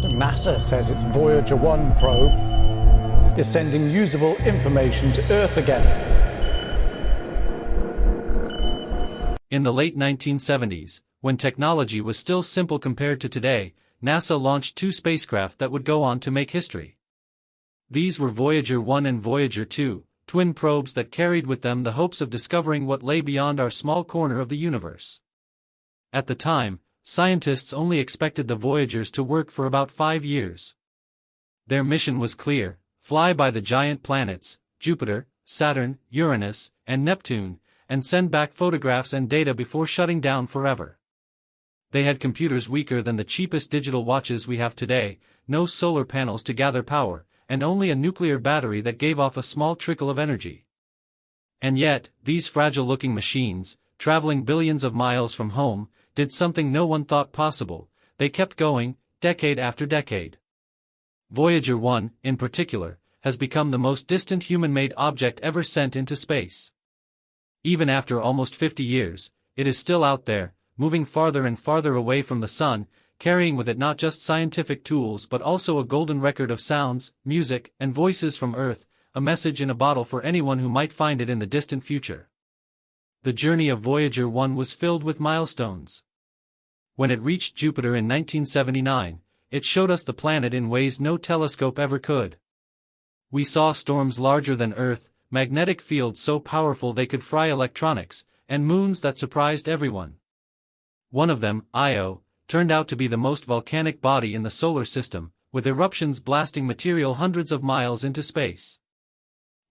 NASA says its Voyager 1 probe is sending usable information to Earth again. In the late 1970s, when technology was still simple compared to today, NASA launched two spacecraft that would go on to make history. These were Voyager 1 and Voyager 2, twin probes that carried with them the hopes of discovering what lay beyond our small corner of the universe. At the time, scientists only expected the Voyagers to work for about 5 years. Their mission was clear: fly by the giant planets, Jupiter, Saturn, Uranus, and Neptune, and send back photographs and data before shutting down forever. They had computers weaker than the cheapest digital watches we have today, no solar panels to gather power, and only a nuclear battery that gave off a small trickle of energy. And yet, these fragile-looking machines, traveling billions of miles from home, did something no one thought possible. They kept going, decade after decade. Voyager 1, in particular, has become the most distant human-made object ever sent into space. Even after almost 50 years, it is still out there, moving farther and farther away from the sun, carrying with it not just scientific tools but also a golden record of sounds, music, and voices from Earth, a message in a bottle for anyone who might find it in the distant future. The journey of Voyager 1 was filled with milestones. When it reached Jupiter in 1979, it showed us the planet in ways no telescope ever could. We saw storms larger than Earth, magnetic fields so powerful they could fry electronics, and moons that surprised everyone. One of them, Io, turned out to be the most volcanic body in the solar system, with eruptions blasting material hundreds of miles into space.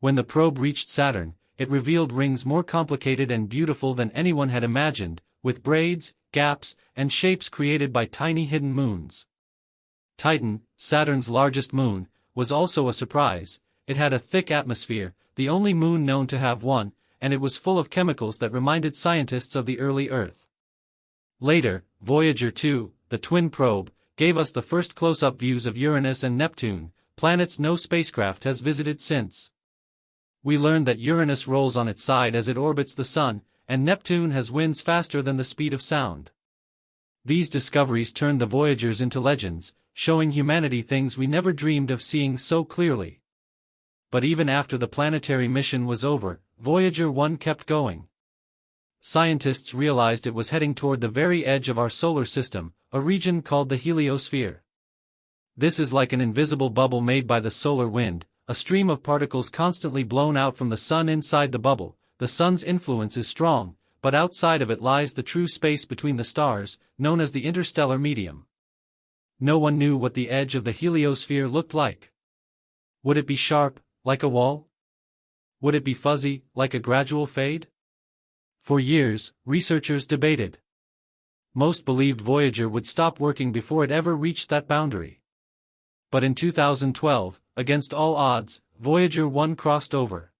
When the probe reached Saturn, it revealed rings more complicated and beautiful than anyone had imagined, with braids, gaps, and shapes created by tiny hidden moons. Titan, Saturn's largest moon, was also a surprise. It had a thick atmosphere, the only moon known to have one, and it was full of chemicals that reminded scientists of the early Earth. Later, Voyager 2, the twin probe, gave us the first close-up views of Uranus and Neptune, planets no spacecraft has visited since. We learned that Uranus rolls on its side as it orbits the Sun, and Neptune has winds faster than the speed of sound. These discoveries turned the Voyagers into legends, showing humanity things we never dreamed of seeing so clearly. But even after the planetary mission was over, Voyager 1 kept going. Scientists realized it was heading toward the very edge of our solar system, a region called the heliosphere. This is like an invisible bubble made by the solar wind, a stream of particles constantly blown out from the sun inside the bubble. The sun's influence is strong, but outside of it lies the true space between the stars, known as the interstellar medium. No one knew what the edge of the heliosphere looked like. Would it be sharp, like a wall? Would it be fuzzy, like a gradual fade? For years, researchers debated. Most believed Voyager would stop working before it ever reached that boundary. But in 2012, against all odds, Voyager 1 crossed over.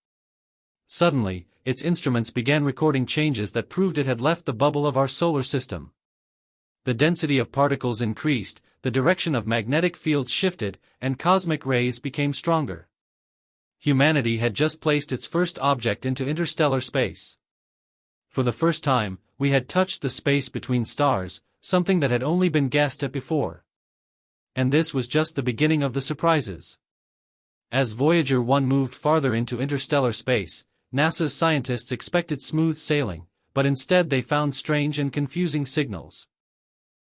Suddenly, its instruments began recording changes that proved it had left the bubble of our solar system. The density of particles increased, the direction of magnetic fields shifted, and cosmic rays became stronger. Humanity had just placed its first object into interstellar space. For the first time, we had touched the space between stars, something that had only been guessed at before. And this was just the beginning of the surprises. As Voyager 1 moved farther into interstellar space, NASA's scientists expected smooth sailing, but instead they found strange and confusing signals.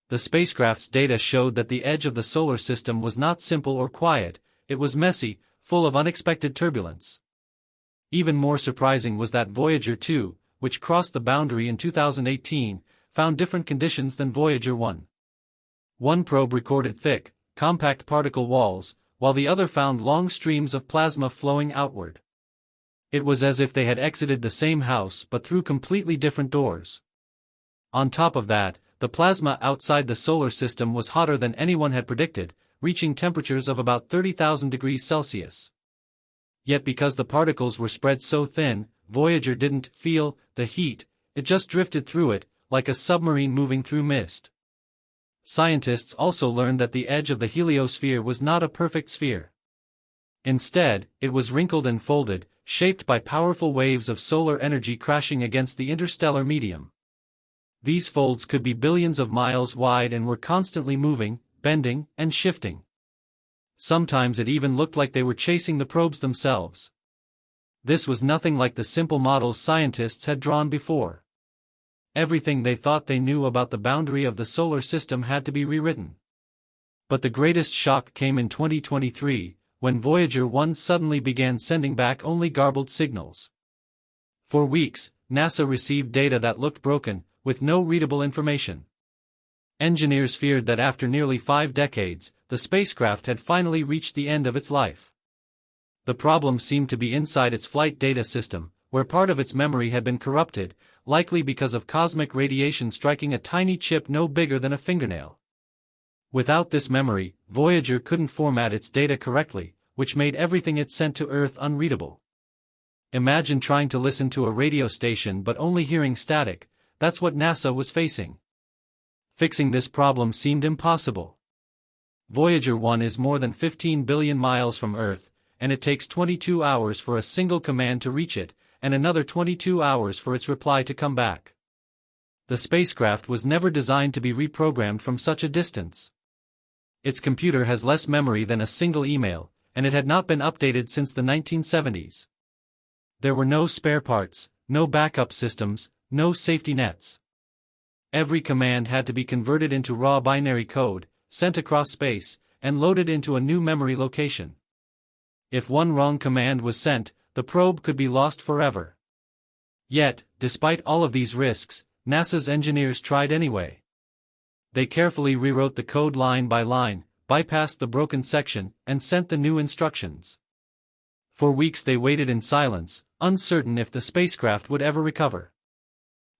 The spacecraft's data showed that the edge of the solar system was not simple or quiet, it was messy, full of unexpected turbulence. Even more surprising was that Voyager 2, which crossed the boundary in 2018, found different conditions than Voyager 1. One probe recorded thick, compact particle walls, while the other found long streams of plasma flowing outward. It was as if they had exited the same house but through completely different doors. On top of that, the plasma outside the solar system was hotter than anyone had predicted, reaching temperatures of about 30,000 degrees Celsius. Yet because the particles were spread so thin, Voyager didn't feel the heat, it just drifted through it, like a submarine moving through mist. Scientists also learned that the edge of the heliosphere was not a perfect sphere. Instead, it was wrinkled and folded, shaped by powerful waves of solar energy crashing against the interstellar medium. These folds could be billions of miles wide and were constantly moving, bending, and shifting. Sometimes it even looked like they were chasing the probes themselves. This was nothing like the simple models scientists had drawn before. Everything they thought they knew about the boundary of the solar system had to be rewritten. But the greatest shock came in 2023, when Voyager 1 suddenly began sending back only garbled signals. For weeks, NASA received data that looked broken, with no readable information. Engineers feared that after nearly 5 decades, the spacecraft had finally reached the end of its life. The problem seemed to be inside its flight data system, where part of its memory had been corrupted, likely because of cosmic radiation striking a tiny chip no bigger than a fingernail. Without this memory, Voyager couldn't format its data correctly, which made everything it sent to Earth unreadable. Imagine trying to listen to a radio station but only hearing static. That's what NASA was facing. Fixing this problem seemed impossible. Voyager 1 is more than 15 billion miles from Earth, and it takes 22 hours for a single command to reach it, and another 22 hours for its reply to come back. The spacecraft was never designed to be reprogrammed from such a distance. Its computer has less memory than a single email, and it had not been updated since the 1970s. There were no spare parts, no backup systems, no safety nets. Every command had to be converted into raw binary code, sent across space, and loaded into a new memory location. If one wrong command was sent, the probe could be lost forever. Yet, despite all of these risks, NASA's engineers tried anyway. They carefully rewrote the code line by line, bypassed the broken section, and sent the new instructions. For weeks they waited in silence, uncertain if the spacecraft would ever recover.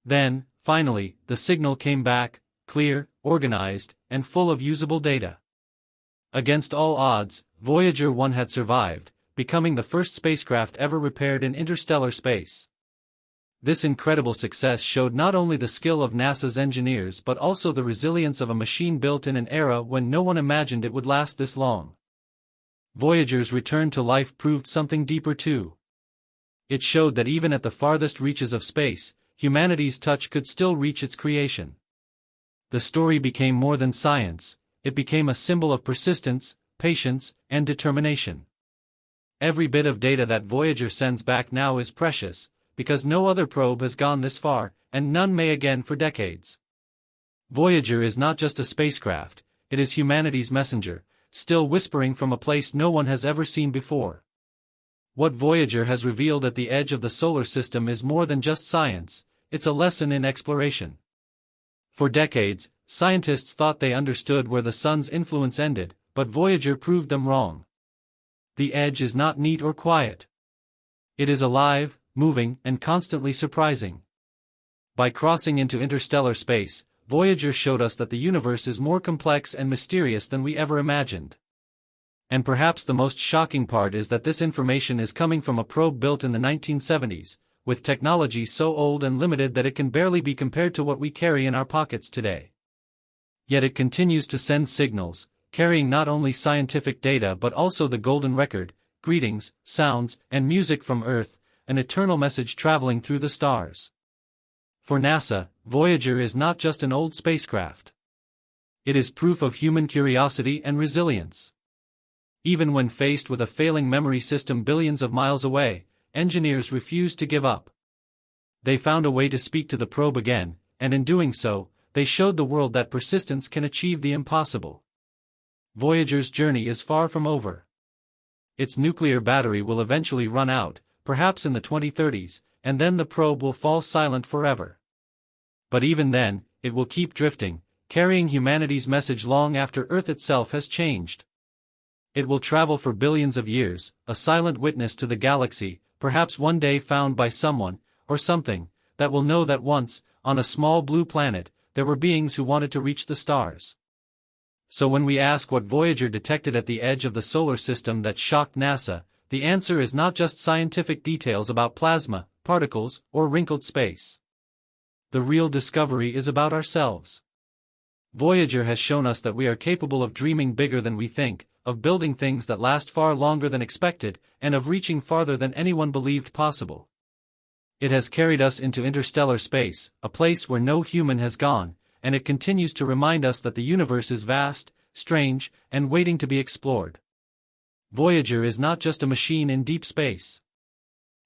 Then, finally, the signal came back, clear, organized, and full of usable data. Against all odds, Voyager 1 had survived, becoming the first spacecraft ever repaired in interstellar space. This incredible success showed not only the skill of NASA's engineers but also the resilience of a machine built in an era when no one imagined it would last this long. Voyager's return to life proved something deeper too. It showed that even at the farthest reaches of space, humanity's touch could still reach its creation. The story became more than science, it became a symbol of persistence, patience, and determination. Every bit of data that Voyager sends back now is precious, because no other probe has gone this far, and none may again for decades. Voyager is not just a spacecraft, it is humanity's messenger, still whispering from a place no one has ever seen before. What Voyager has revealed at the edge of the solar system is more than just science, it's a lesson in exploration. For decades, scientists thought they understood where the sun's influence ended, but Voyager proved them wrong. The edge is not neat or quiet. It is alive, moving, and constantly surprising. By crossing into interstellar space, Voyager showed us that the universe is more complex and mysterious than we ever imagined. And perhaps the most shocking part is that this information is coming from a probe built in the 1970s, with technology so old and limited that it can barely be compared to what we carry in our pockets today. Yet it continues to send signals, carrying not only scientific data but also the golden record, greetings, sounds, and music from Earth, an eternal message traveling through the stars. For NASA, Voyager is not just an old spacecraft. It is proof of human curiosity and resilience. Even when faced with a failing memory system billions of miles away, engineers refused to give up. They found a way to speak to the probe again, and in doing so, they showed the world that persistence can achieve the impossible. Voyager's journey is far from over. Its nuclear battery will eventually run out, perhaps in the 2030s, and then the probe will fall silent forever. But even then, it will keep drifting, carrying humanity's message long after Earth itself has changed. It will travel for billions of years, a silent witness to the galaxy, perhaps one day found by someone, or something, that will know that once, on a small blue planet, there were beings who wanted to reach the stars. So when we ask what Voyager detected at the edge of the solar system that shocked NASA, the answer is not just scientific details about plasma, particles, or wrinkled space. The real discovery is about ourselves. Voyager has shown us that we are capable of dreaming bigger than we think, of building things that last far longer than expected, and of reaching farther than anyone believed possible. It has carried us into interstellar space, a place where no human has gone, and it continues to remind us that the universe is vast, strange, and waiting to be explored. Voyager is not just a machine in deep space.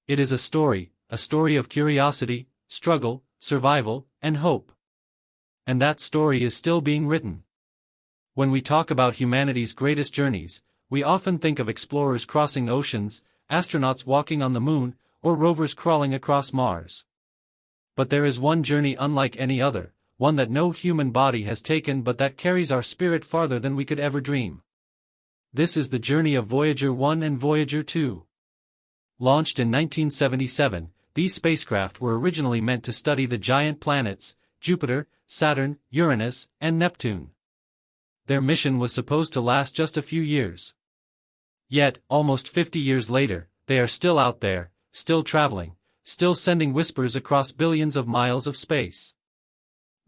It is a story of curiosity, struggle, survival, and hope. And that story is still being written. When we talk about humanity's greatest journeys, we often think of explorers crossing oceans, astronauts walking on the moon, or rovers crawling across Mars. But there is one journey unlike any other, one that no human body has taken but that carries our spirit farther than we could ever dream. This is the journey of Voyager 1 and Voyager 2. Launched in 1977, these spacecraft were originally meant to study the giant planets, Jupiter, Saturn, Uranus, and Neptune. Their mission was supposed to last just a few years. Yet, almost 50 years later, they are still out there, still traveling, still sending whispers across billions of miles of space.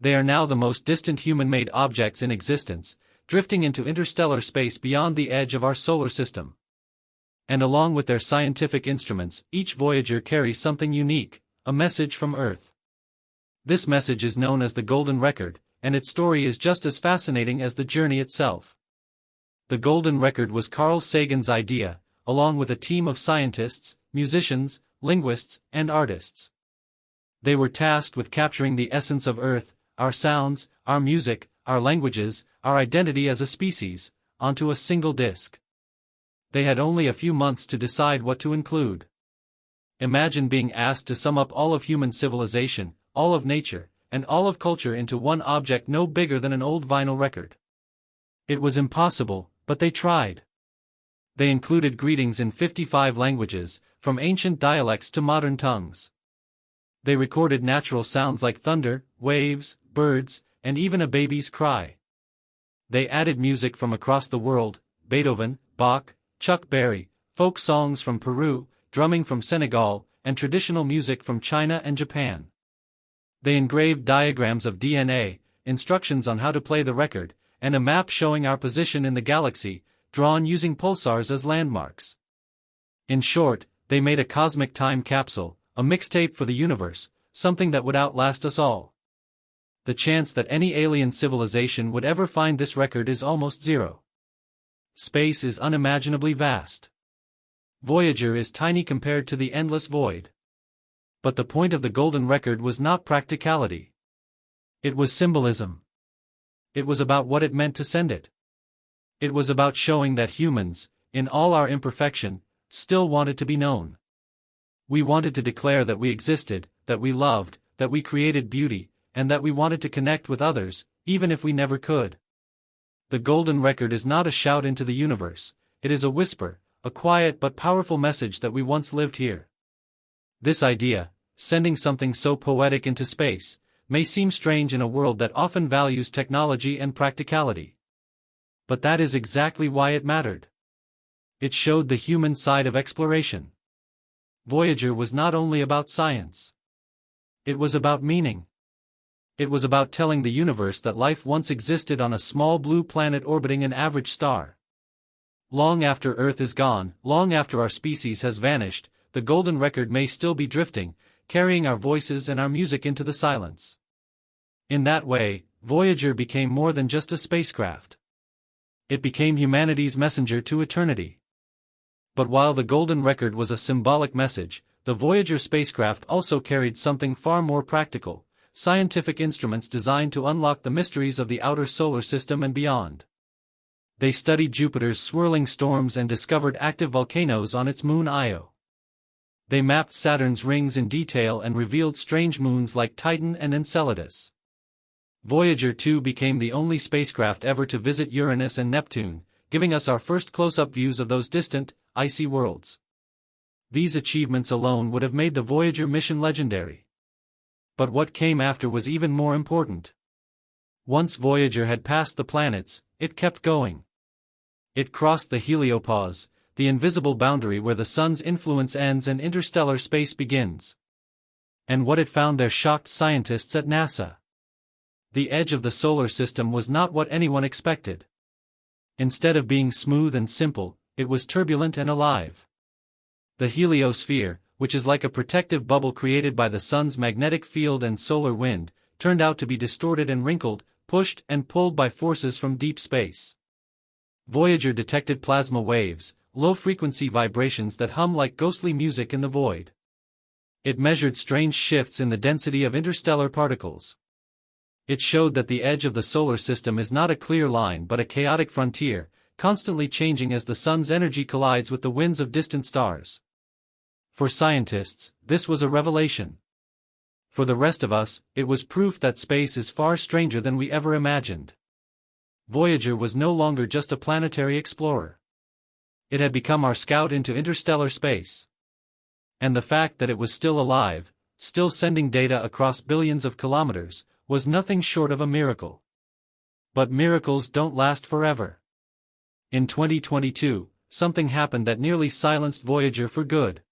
They are now the most distant human-made objects in existence, drifting into interstellar space beyond the edge of our solar system. And along with their scientific instruments, each Voyager carries something unique, a message from Earth. This message is known as the Golden Record, and its story is just as fascinating as the journey itself. The Golden Record was Carl Sagan's idea, along with a team of scientists, musicians, linguists, and artists. They were tasked with capturing the essence of Earth, our sounds, our music, our languages, our identity as a species, onto a single disc. They had only a few months to decide what to include. Imagine being asked to sum up all of human civilization, all of nature, and all of culture into one object no bigger than an old vinyl record. It was impossible, but they tried. They included greetings in 55 languages, from ancient dialects to modern tongues. They recorded natural sounds like thunder, waves, birds, and even a baby's cry. They added music from across the world, Beethoven, Bach, Chuck Berry, folk songs from Peru, drumming from Senegal, and traditional music from China and Japan. They engraved diagrams of DNA, instructions on how to play the record, and a map showing our position in the galaxy, drawn using pulsars as landmarks. In short, they made a cosmic time capsule, a mixtape for the universe, something that would outlast us all. The chance that any alien civilization would ever find this record is almost zero. Space is unimaginably vast. Voyager is tiny compared to the endless void. But the point of the Golden Record was not practicality. It was symbolism. It was about what it meant to send it. It was about showing that humans, in all our imperfection, still wanted to be known. We wanted to declare that we existed, that we loved, that we created beauty, and that we wanted to connect with others, even if we never could. The Golden Record is not a shout into the universe, it is a whisper, a quiet but powerful message that we once lived here. This idea, sending something so poetic into space, may seem strange in a world that often values technology and practicality. But that is exactly why it mattered. It showed the human side of exploration. Voyager was not only about science. It was about meaning. It was about telling the universe that life once existed on a small blue planet orbiting an average star. Long after Earth is gone, long after our species has vanished, the Golden Record may still be drifting, carrying our voices and our music into the silence. In that way, Voyager became more than just a spacecraft. It became humanity's messenger to eternity. But while the Golden Record was a symbolic message, the Voyager spacecraft also carried something far more practical: scientific instruments designed to unlock the mysteries of the outer solar system and beyond. They studied Jupiter's swirling storms and discovered active volcanoes on its moon Io. They mapped Saturn's rings in detail and revealed strange moons like Titan and Enceladus. Voyager 2 became the only spacecraft ever to visit Uranus and Neptune, giving us our first close-up views of those distant, icy worlds. These achievements alone would have made the Voyager mission legendary. But what came after was even more important. Once Voyager had passed the planets, it kept going. It crossed the Heliopause, the invisible boundary where the sun's influence ends and interstellar space begins. And what it found there shocked scientists at NASA. The edge of the solar system was not what anyone expected. Instead of being smooth and simple, it was turbulent and alive. The heliosphere, which is like a protective bubble created by the sun's magnetic field and solar wind, turned out to be distorted and wrinkled, pushed and pulled by forces from deep space. Voyager detected plasma waves, low-frequency vibrations that hum like ghostly music in the void. It measured strange shifts in the density of interstellar particles. It showed that the edge of the solar system is not a clear line but a chaotic frontier, constantly changing as the sun's energy collides with the winds of distant stars. For scientists, this was a revelation. For the rest of us, it was proof that space is far stranger than we ever imagined. Voyager was no longer just a planetary explorer. It had become our scout into interstellar space. And the fact that it was still alive, still sending data across billions of kilometers, was nothing short of a miracle. But miracles don't last forever. In 2022, something happened that nearly silenced Voyager for good.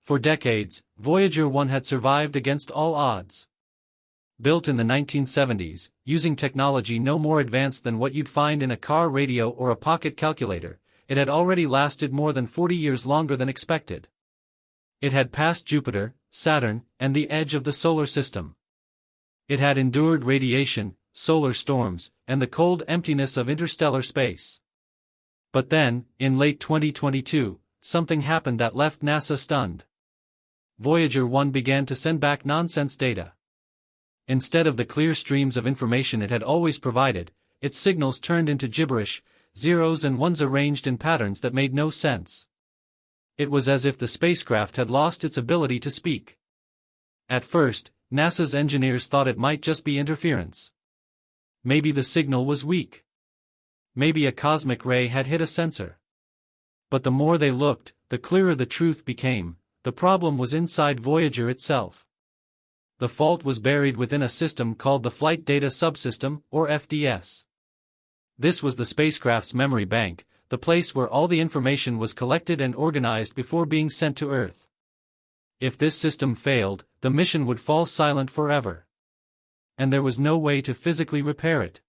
For decades, Voyager 1 had survived against all odds. Built in the 1970s, using technology no more advanced than what you'd find in a car radio or a pocket calculator, it had already lasted more than 40 years longer than expected. It had passed Jupiter, Saturn, and the edge of the solar system. It had endured radiation, solar storms, and the cold emptiness of interstellar space. But then, in late 2022, something happened that left NASA stunned. Voyager 1 began to send back nonsense data. Instead of the clear streams of information it had always provided, its signals turned into gibberish, zeros and ones arranged in patterns that made no sense. It was as if the spacecraft had lost its ability to speak. At first, NASA's engineers thought it might just be interference. Maybe the signal was weak. Maybe a cosmic ray had hit a sensor. But the more they looked, the clearer the truth became. The problem was inside Voyager itself. The fault was buried within a system called the Flight Data Subsystem, or FDS. This was the spacecraft's memory bank, the place where all the information was collected and organized before being sent to Earth. If this system failed, the mission would fall silent forever. And there was no way to physically repair it.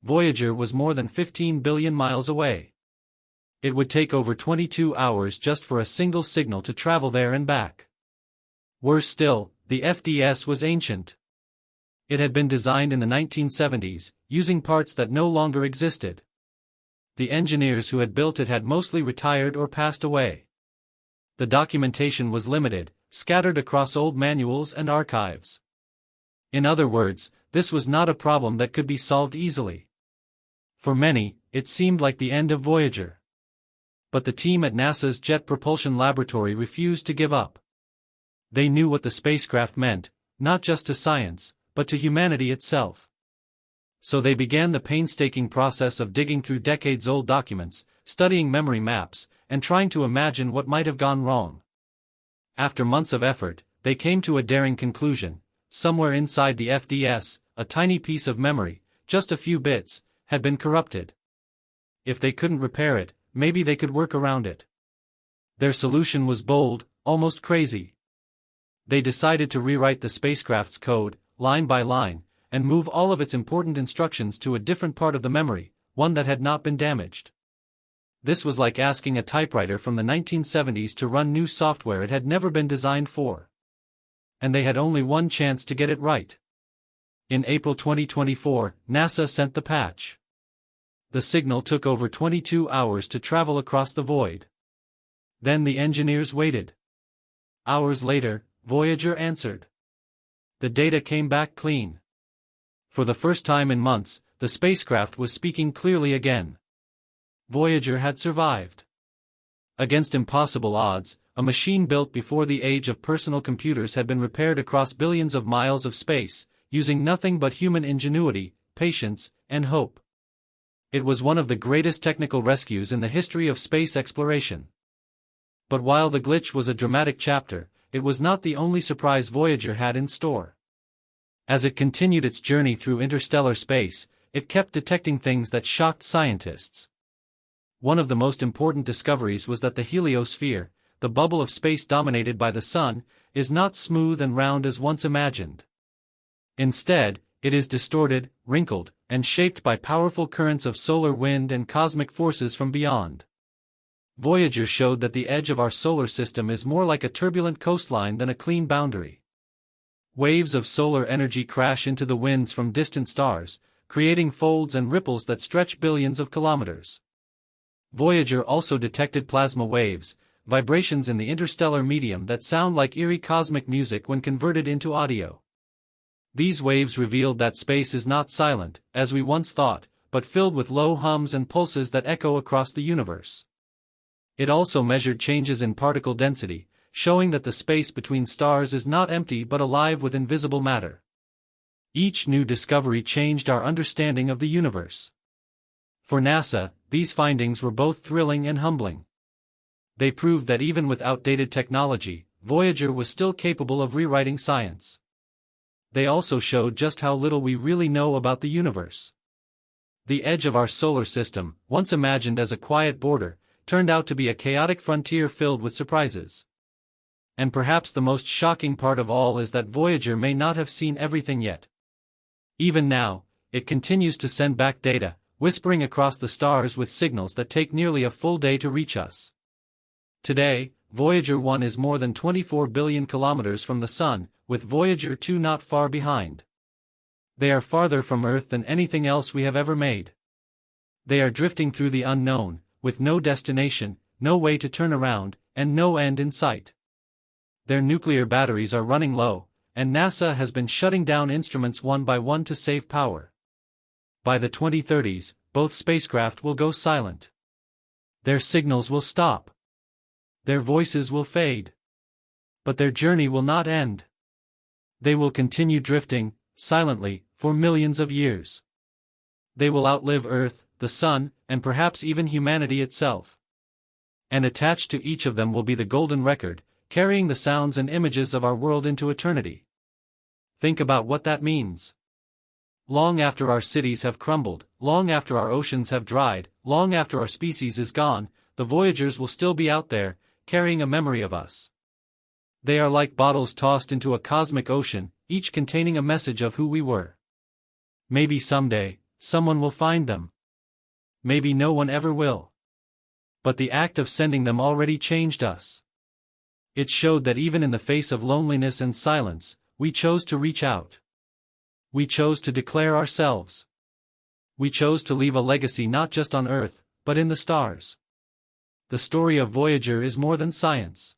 Voyager was more than 15 billion miles away. It would take over 22 hours just for a single signal to travel there and back. Worse still, the FDS was ancient. It had been designed in the 1970s, using parts that no longer existed. The engineers who had built it had mostly retired or passed away. The documentation was limited, scattered across old manuals and archives. In other words, this was not a problem that could be solved easily. For many, it seemed like the end of Voyager. But the team at NASA's Jet Propulsion Laboratory refused to give up. They knew what the spacecraft meant, not just to science, but to humanity itself. So they began the painstaking process of digging through decades-old documents, studying memory maps, and trying to imagine what might have gone wrong. After months of effort, they came to a daring conclusion. Somewhere inside the FDS, a tiny piece of memory, just a few bits, had been corrupted. If they couldn't repair it, maybe they could work around it. Their solution was bold, almost crazy. They decided to rewrite the spacecraft's code, line by line, and move all of its important instructions to a different part of the memory, one that had not been damaged. This was like asking a typewriter from the 1970s to run new software it had never been designed for. And they had only one chance to get it right. In April 2024, NASA sent the patch. The signal took over 22 hours to travel across the void. Then the engineers waited. Hours later, Voyager answered. The data came back clean. For the first time in months, the spacecraft was speaking clearly again. Voyager had survived. Against impossible odds, a machine built before the age of personal computers had been repaired across billions of miles of space, using nothing but human ingenuity, patience, and hope. It was one of the greatest technical rescues in the history of space exploration. But while the glitch was a dramatic chapter, it was not the only surprise Voyager had in store. As it continued its journey through interstellar space, it kept detecting things that shocked scientists. One of the most important discoveries was that the heliosphere, the bubble of space dominated by the Sun, is not smooth and round as once imagined. Instead, it is distorted, wrinkled, and shaped by powerful currents of solar wind and cosmic forces from beyond. Voyager showed that the edge of our solar system is more like a turbulent coastline than a clean boundary. Waves of solar energy crash into the winds from distant stars, creating folds and ripples that stretch billions of kilometers. Voyager also detected plasma waves, vibrations in the interstellar medium that sound like eerie cosmic music when converted into audio. These waves revealed that space is not silent, as we once thought, but filled with low hums and pulses that echo across the universe. It also measured changes in particle density, showing that the space between stars is not empty but alive with invisible matter. Each new discovery changed our understanding of the universe. For NASA, these findings were both thrilling and humbling. They proved that even with outdated technology, Voyager was still capable of rewriting science. They also showed just how little we really know about the universe. The edge of our solar system, once imagined as a quiet border, turned out to be a chaotic frontier filled with surprises. And perhaps the most shocking part of all is that Voyager may not have seen everything yet. Even now, it continues to send back data, whispering across the stars with signals that take nearly a full day to reach us. Today, Voyager 1 is more than 24 billion kilometers from the Sun, with Voyager 2 not far behind. They are farther from Earth than anything else we have ever made. They are drifting through the unknown, with no destination, no way to turn around, and no end in sight. Their nuclear batteries are running low, and NASA has been shutting down instruments one by one to save power. By the 2030s, both spacecraft will go silent. Their signals will stop. Their voices will fade. But their journey will not end. They will continue drifting, silently, for millions of years. They will outlive Earth, the Sun, and perhaps even humanity itself. And attached to each of them will be the golden record, carrying the sounds and images of our world into eternity. Think about what that means. Long after our cities have crumbled, long after our oceans have dried, long after our species is gone, the Voyagers will still be out there, carrying a memory of us. They are like bottles tossed into a cosmic ocean, each containing a message of who we were. Maybe someday, someone will find them. Maybe no one ever will. But the act of sending them already changed us. It showed that even in the face of loneliness and silence, we chose to reach out. We chose to declare ourselves. We chose to leave a legacy not just on Earth, but in the stars. The story of Voyager is more than science.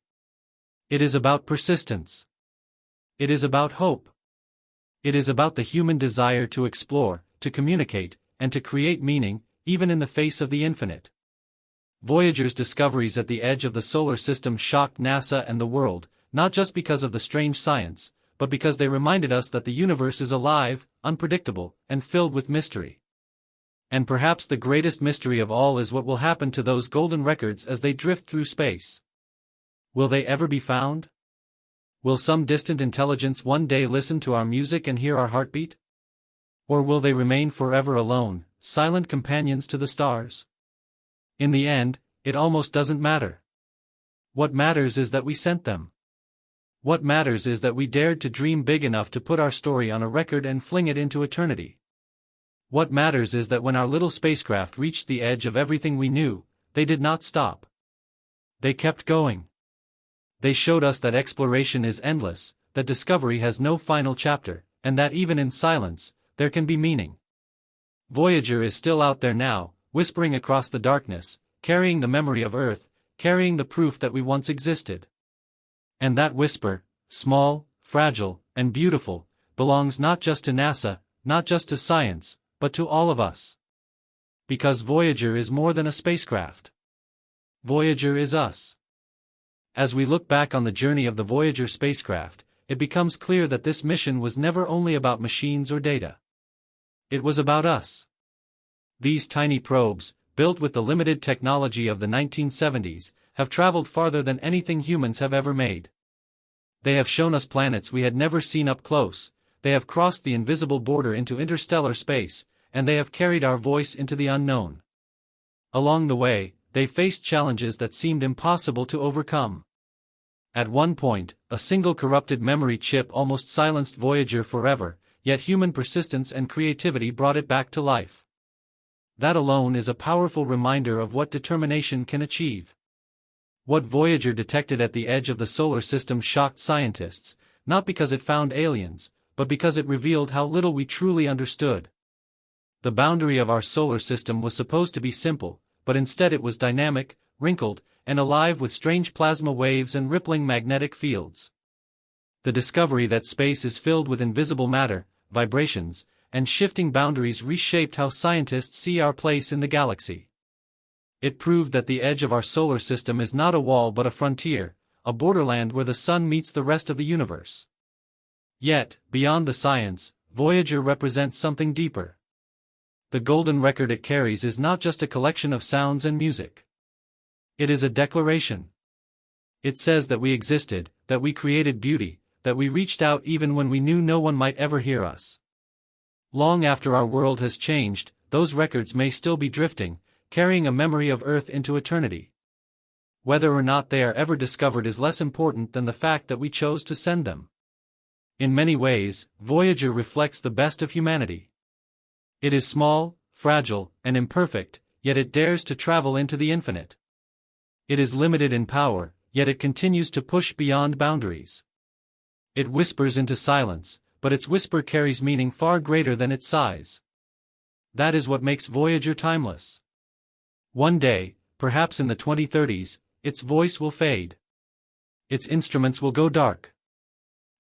It is about persistence. It is about hope. It is about the human desire to explore, to communicate, and to create meaning, even in the face of the infinite. Voyager's discoveries at the edge of the solar system shocked NASA and the world, not just because of the strange science, but because they reminded us that the universe is alive, unpredictable, and filled with mystery. And perhaps the greatest mystery of all is what will happen to those golden records as they drift through space. Will they ever be found? Will some distant intelligence one day listen to our music and hear our heartbeat? Or will they remain forever alone, silent companions to the stars? In the end, it almost doesn't matter. What matters is that we sent them. What matters is that we dared to dream big enough to put our story on a record and fling it into eternity. What matters is that when our little spacecraft reached the edge of everything we knew, they did not stop. They kept going. They showed us that exploration is endless, that discovery has no final chapter, and that even in silence, there can be meaning. Voyager is still out there now, whispering across the darkness, carrying the memory of Earth, carrying the proof that we once existed. And that whisper, small, fragile, and beautiful, belongs not just to NASA, not just to science, but to all of us. Because Voyager is more than a spacecraft. Voyager is us. As we look back on the journey of the Voyager spacecraft, it becomes clear that this mission was never only about machines or data. It was about us. These tiny probes, built with the limited technology of the 1970s, have traveled farther than anything humans have ever made. They have shown us planets we had never seen up close, they have crossed the invisible border into interstellar space, and they have carried our voice into the unknown. Along the way, they faced challenges that seemed impossible to overcome. At one point, a single corrupted memory chip almost silenced Voyager forever, yet human persistence and creativity brought it back to life. That alone is a powerful reminder of what determination can achieve. What Voyager detected at the edge of the solar system shocked scientists, not because it found aliens, but because it revealed how little we truly understood. The boundary of our solar system was supposed to be simple, but instead it was dynamic, wrinkled, and alive with strange plasma waves and rippling magnetic fields. The discovery that space is filled with invisible matter, vibrations, and shifting boundaries reshaped how scientists see our place in the galaxy. It proved that the edge of our solar system is not a wall but a frontier, a borderland where the sun meets the rest of the universe. Yet, beyond the science, Voyager represents something deeper. The golden record it carries is not just a collection of sounds and music. It is a declaration. It says that we existed, that we created beauty, that we reached out even when we knew no one might ever hear us. Long after our world has changed, those records may still be drifting, carrying a memory of Earth into eternity. Whether or not they are ever discovered is less important than the fact that we chose to send them. In many ways, Voyager reflects the best of humanity. It is small, fragile, and imperfect, yet it dares to travel into the infinite. It is limited in power, yet it continues to push beyond boundaries. It whispers into silence, but its whisper carries meaning far greater than its size. That is what makes Voyager timeless. One day, perhaps in the 2030s, its voice will fade. Its instruments will go dark.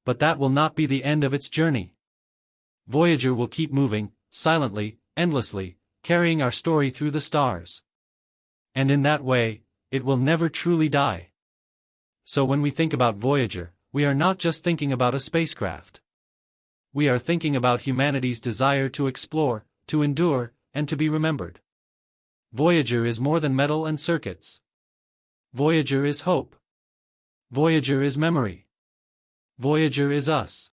But that will not be the end of its journey. Voyager will keep moving, silently, endlessly, carrying our story through the stars. And in that way, it will never truly die. So when we think about Voyager, we are not just thinking about a spacecraft. We are thinking about humanity's desire to explore, to endure, and to be remembered. Voyager is more than metal and circuits. Voyager is hope. Voyager is memory. Voyager is us.